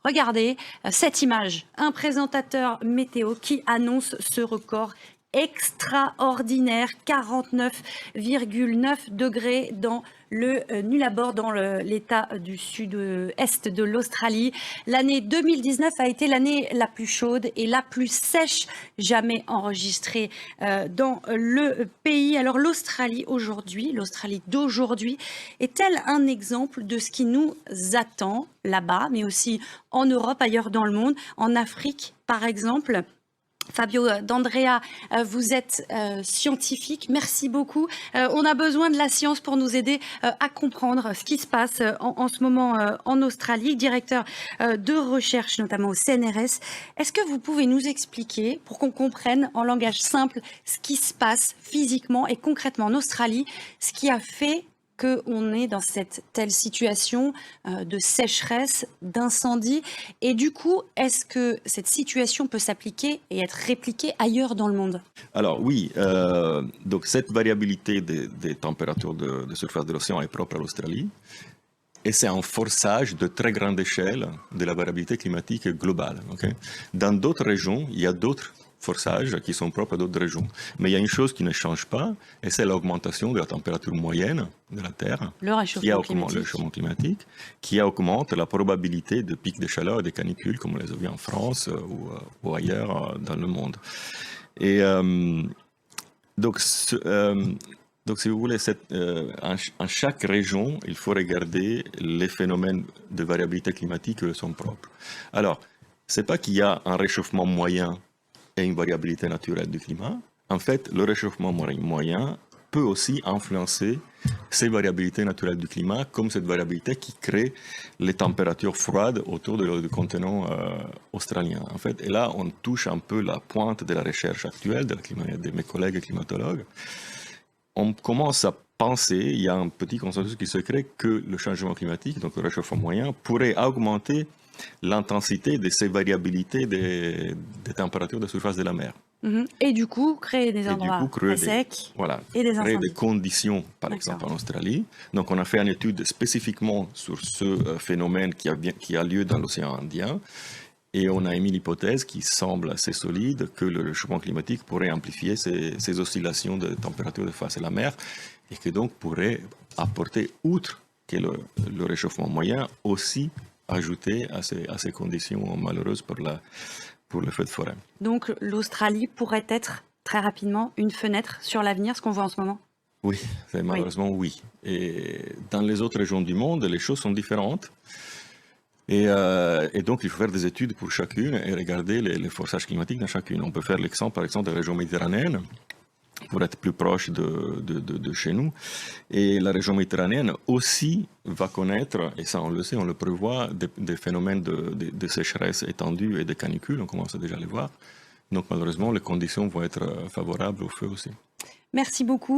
Regardez cette image, un présentateur météo qui annonce ce record extraordinaire, 49,9 degrés dans le Nullarbor, dans l'état du sud-est de l'Australie. L'année 2019 a été l'année la plus chaude et la plus sèche jamais enregistrée dans le pays. Alors l'Australie d'aujourd'hui, est-elle un exemple de ce qui nous attend là-bas, mais aussi en Europe, ailleurs dans le monde, en Afrique par exemple? Fabio D'Andrea, vous êtes scientifique, merci beaucoup. On a besoin de la science pour nous aider à comprendre ce qui se passe en ce moment en Australie, directeur de recherche notamment au CNRS. Est-ce que vous pouvez nous expliquer, pour qu'on comprenne en langage simple, ce qui se passe physiquement et concrètement en Australie, ce qui a fait qu'on est dans cette telle situation de sécheresse, d'incendie. Et du coup, est-ce que cette situation peut s'appliquer et être répliquée ailleurs dans le monde? Alors oui, donc cette variabilité des températures de surface de l'océan est propre à l'Australie. Et c'est un forçage de très grande échelle de la variabilité climatique globale. Okay? Dans d'autres régions, il y a d'autres forçages qui sont propres à d'autres régions. Mais il y a une chose qui ne change pas, et c'est l'augmentation de la température moyenne de la Terre, le réchauffement climatique, qui augmente la probabilité de pics de chaleur et de canicules, comme on les a vus en France ou ailleurs dans le monde. Et donc, si vous voulez, en chaque région, il faut regarder les phénomènes de variabilité climatique qui sont propres. Alors, ce n'est pas qu'il y a un réchauffement moyen et une variabilité naturelle du climat. En fait, le réchauffement moyen peut aussi influencer ces variabilités naturelles du climat, comme cette variabilité qui crée les températures froides autour du continent australien. En fait, et là, on touche un peu la pointe de la recherche actuelle de mes collègues climatologues. On commence à penser, il y a un petit consensus qui se crée, que le changement climatique, donc le réchauffement moyen, pourrait augmenter l'intensité de ces variabilités des températures de surface de la mer. Et du coup, créer des endroits très secs et des incendies. Créer des conditions, par exemple en Australie. Donc on a fait une étude spécifiquement sur ce phénomène qui a lieu dans l'océan Indien. Et on a émis l'hypothèse qui semble assez solide que le réchauffement climatique pourrait amplifier ces oscillations de température de face de la mer et que donc pourrait apporter, outre que le réchauffement moyen, aussi ajouter à ces conditions malheureuses pour le feu de forêt. Donc l'Australie pourrait être très rapidement une fenêtre sur l'avenir, ce qu'on voit en ce moment? Oui, malheureusement oui. Et dans les autres régions du monde, les choses sont différentes. Et donc, il faut faire des études pour chacune et regarder les forçages climatiques dans chacune. On peut faire l'exemple, par exemple, de la région méditerranéenne, pour être plus proche de chez nous. Et la région méditerranéenne aussi va connaître, et ça on le sait, on le prévoit, des phénomènes de sécheresse étendue et de canicules, on commence déjà à les voir. Donc malheureusement, les conditions vont être favorables au feu aussi. Merci beaucoup.